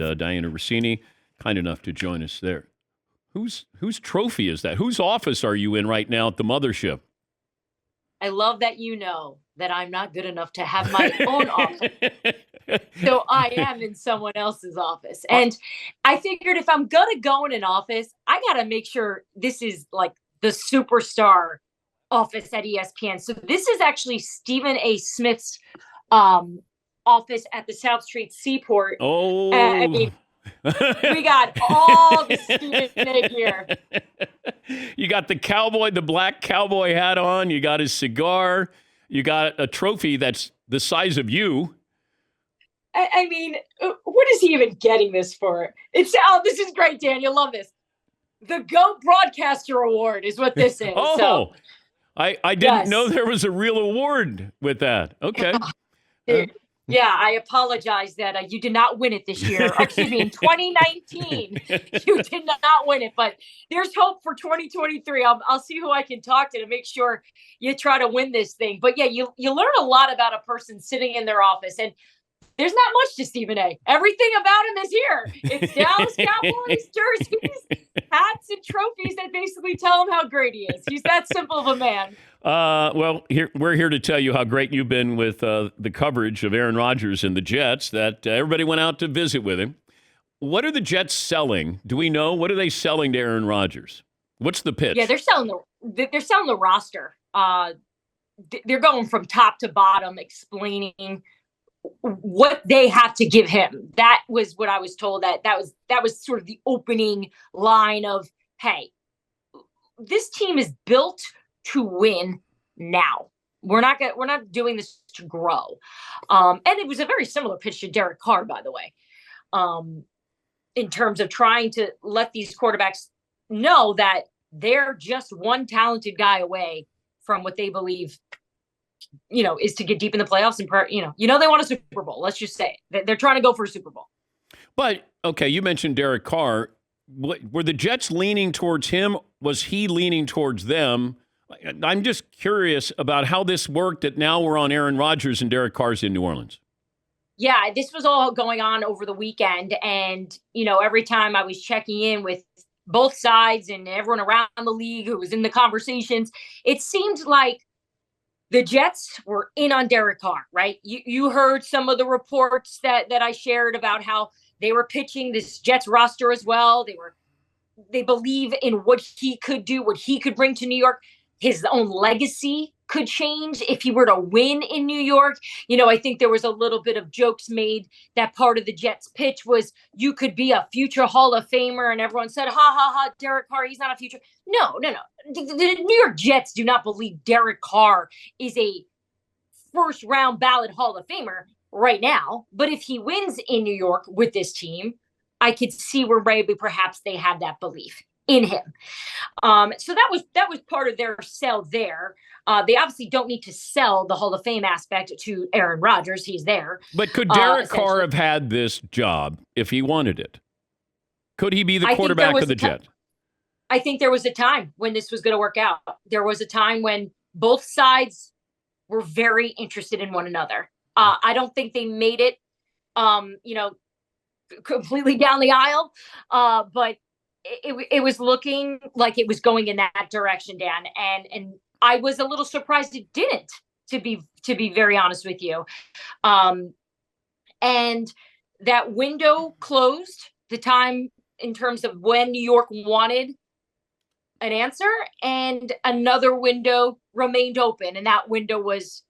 Dianna Russini, kind enough to join us there. Whose trophy is that? Whose office are you in right now at the mothership? I love that you know that I'm not good enough to have my own office. So I am in someone else's office. And I figured if I'm going to go in an office, I got to make sure this is like the superstar office at ESPN. So this is actually Stephen A. Smith's office at the South Street Seaport. Oh. I mean, we got all the Stephen A. gear. You got the black cowboy hat on. You got his cigar. You got a trophy that's the size of you. I mean, what is he even getting this for? This is great, Dan. You'll love this. The GOAT Broadcaster Award is what this is. Oh, so, I didn't know there was a real award with that. Okay. Yeah, I apologize that you did not win it this year. Excuse me, in 2019, you did not win it. But there's hope for 2023. I'll see who I can talk to make sure you try to win this thing. But yeah, you learn a lot about a person sitting in their office. And there's not much to Stephen A. Everything about him is here. It's Dallas Cowboys jerseys, hats, and trophies that basically tell him how great he is. He's that simple of a man. Well, we're here to tell you how great you've been with the coverage of Aaron Rodgers and the Jets, that everybody went out to visit with him. What are the Jets selling? Do we know? What are they selling to Aaron Rodgers? What's the pitch? Yeah, they're selling the roster. They're going from top to bottom, explaining what they have to give him. That was what I was told. That was sort of the opening line of, hey, this team is built to win now. We're not doing this to grow. And it was a very similar pitch to Derek Carr, by the way, in terms of trying to let these quarterbacks know that they're just one talented guy away from what they believe, is to get deep in the playoffs and, they want a Super Bowl. Let's just say it. They're trying to go for a Super Bowl. But, okay, you mentioned Derek Carr. Were the Jets leaning towards him? Was he leaning towards them? I'm just curious about how this worked, that now we're on Aaron Rodgers and Derek Carr's in New Orleans. Yeah, this was all going on over the weekend. And, every time I was checking in with both sides and everyone around the league who was in the conversations, it seemed like the Jets were in on Derek Carr, right? You heard some of the reports that I shared about how they were pitching this Jets roster as well. They believe in what he could do, what he could bring to New York. His own legacy could change if he were to win in New York. I think there was a little bit of jokes made that part of the Jets pitch was you could be a future Hall of Famer. And everyone said, ha, ha, ha, Derek Carr, he's not a future. No. The New York Jets do not believe Derek Carr is a first round ballot Hall of Famer right now. But if he wins in New York with this team, I could see where maybe perhaps they have that belief in him. So that was part of their sell there. They obviously don't need to sell the Hall of Fame aspect to Aaron Rodgers. He's there. But could Derek Carr have had this job if he wanted it? Could he be the quarterback of the Jets? I think there was a time when this was going to work out. There was a time when both sides were very interested in one another. I don't think they made it, completely down the aisle. But it was looking like it was going in that direction, Dan. And I was a little surprised it didn't, to be very honest with you. And that window closed, the time in terms of when New York wanted an answer, and another window remained open. And that window was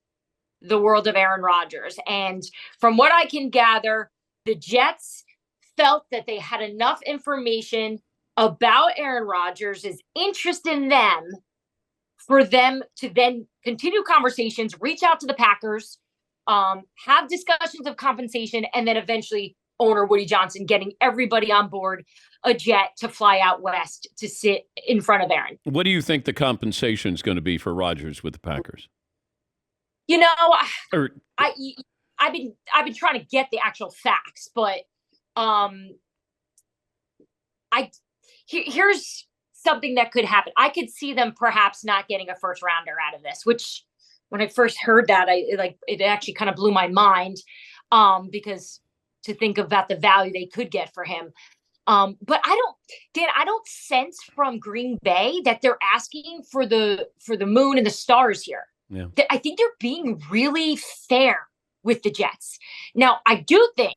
the world of Aaron Rodgers. And from what I can gather, the Jets felt that they had enough information about Aaron Rodgers' interest in them for them to then continue conversations, reach out to the Packers, have discussions of compensation, and then eventually owner Woody Johnson getting everybody on board a jet to fly out west to sit in front of Aaron. What do you think the compensation is going to be for Rodgers with the Packers? I've been trying to get the actual facts, but here's something that could happen. I could see them perhaps not getting a first rounder out of this, which when I first heard that, it actually kind of blew my mind, because to think about the value they could get for him. But I don't sense from Green Bay that they're asking for the moon and the stars here. Yeah. I think they're being really fair with the Jets. Now, I do think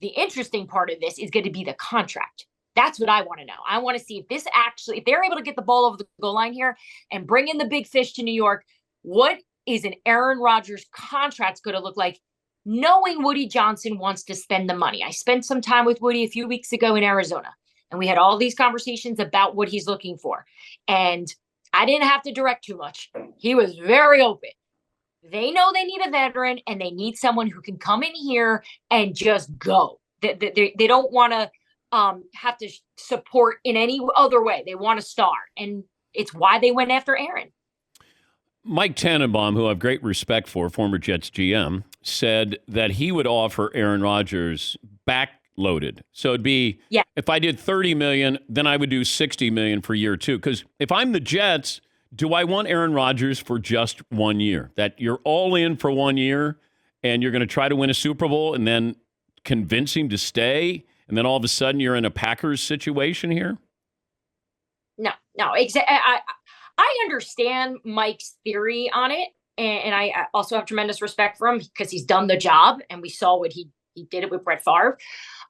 the interesting part of this is going to be the contract. That's what I want to know. I want to see if they're able to get the ball over the goal line here and bring in the big fish to New York, what is an Aaron Rodgers contract going to look like, knowing Woody Johnson wants to spend the money? I spent some time with Woody a few weeks ago in Arizona, and we had all these conversations about what he's looking for. And I didn't have to direct too much. He was very open. They know they need a veteran, and they need someone who can come in here and just go. They don't want to have to support in any other way. They want to star, and it's why they went after Aaron. Mike Tannenbaum, who I have great respect for, former Jets GM, said that he would offer Aaron Rodgers backloaded. So it'd be, if I did $30 million, then I would do $60 million for year two. Because if I'm the Jets, do I want Aaron Rodgers for just 1 year? That you're all in for 1 year and you're going to try to win a Super Bowl and then convince him to stay, and then all of a sudden you're in a Packers situation here? No, exactly. I understand Mike's theory on it, and I also have tremendous respect for him because he's done the job, and we saw what he did it with Brett Favre.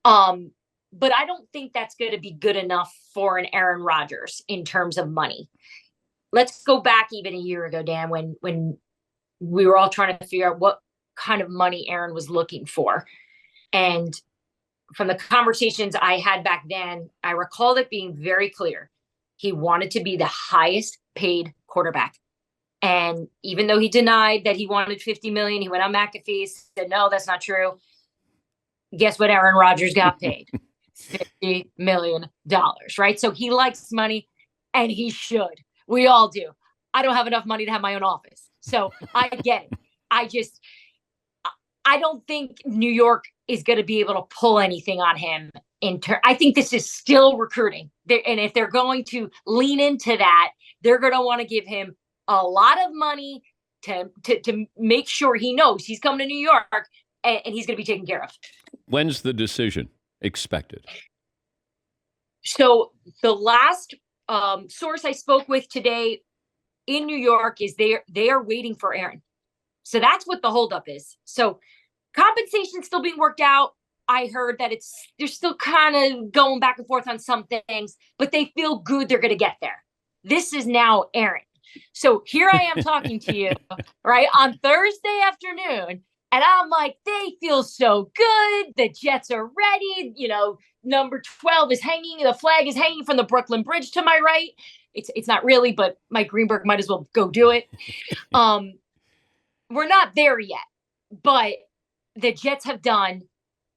But I don't think that's going to be good enough for an Aaron Rodgers in terms of money. Let's go back even a year ago, Dan, when we were all trying to figure out what kind of money Aaron was looking for. And from the conversations I had back then, I recall it being very clear. He wanted to be the highest paid quarterback. And even though he denied that he wanted $50 million, he went on McAfee, said, no, that's not true. Guess what Aaron Rodgers got paid? $50 million, right? So he likes money, and he should. We all do. I don't have enough money to have my own office. So I get it. I don't think New York is going to be able to pull anything on him. I think this is still recruiting. And if they're going to lean into that, they're going to want to give him a lot of money to make sure he knows he's coming to New York and he's going to be taken care of. When's the decision expected? So the last source I spoke with today in New York is they are waiting for Aaron. So that's what the holdup is. So compensation's still being worked out. I heard that they're still kind of going back and forth on some things, but they feel good they're going to get there. This is now Aaron. So here I am talking to you, right, on Thursday afternoon, and I'm like, they feel so good. The Jets are ready. You know, number 12 is hanging. The flag is hanging from the Brooklyn Bridge to my right. It's not really, but Mike Greenberg might as well go do it. We're not there yet, but the Jets have done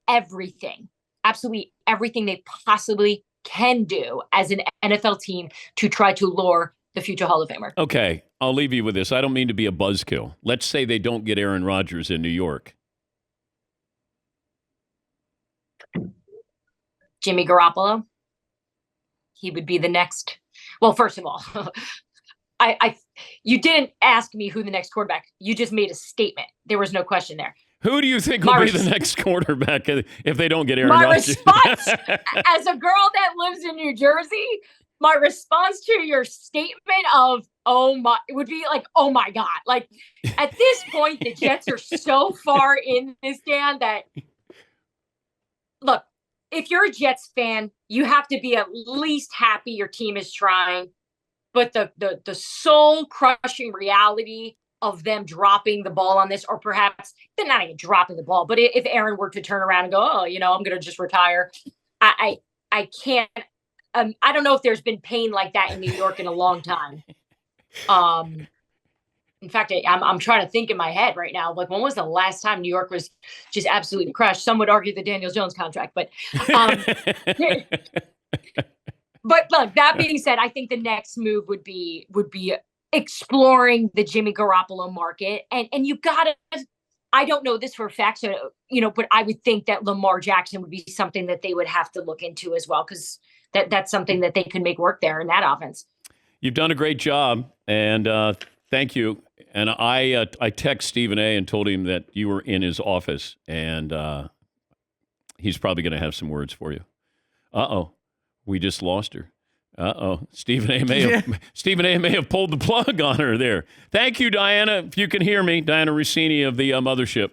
everything, absolutely everything they possibly can do as an NFL team to try to lure the future Hall of Famer. Okay, I'll leave you with this. I don't mean to be a buzzkill. Let's say they don't get Aaron Rodgers in New York. Jimmy Garoppolo. He would be the next. Well, first of all, you didn't ask me who the next quarterback. You just made a statement. There was no question there. Who do you think will be the next quarterback if they don't get Aaron Rodgers? My response, as a girl that lives in New Jersey, my response to your statement of would be like, oh my God. Like, at this point, the Jets are so far in this, Dan, that look, if you're a Jets fan, you have to be at least happy your team is trying. But the soul crushing reality of them dropping the ball on this, or perhaps they're not even dropping the ball, but if Aaron were to turn around and go, I'm going to just retire, I can't. I don't know if there's been pain like that in New York in a long time. In fact, I'm trying to think in my head right now, like, when was the last time New York was just absolutely crushed? Some would argue the Daniel Jones contract, but but look, that being said, I think the next move would be exploring the Jimmy Garoppolo market. And you gotta, I don't know this for a fact, so, but I would think that Lamar Jackson would be something that they would have to look into as well, because that's something that they can make work there in that offense. You've done a great job, and thank you. And I text Stephen A. and told him that you were in his office, and He's probably going to have some words for you. Uh-oh. We just lost her. Uh-oh. Stephen A. may have pulled the plug on her there. Thank you, Dianna. If you can hear me, Dianna Russini of the Mothership.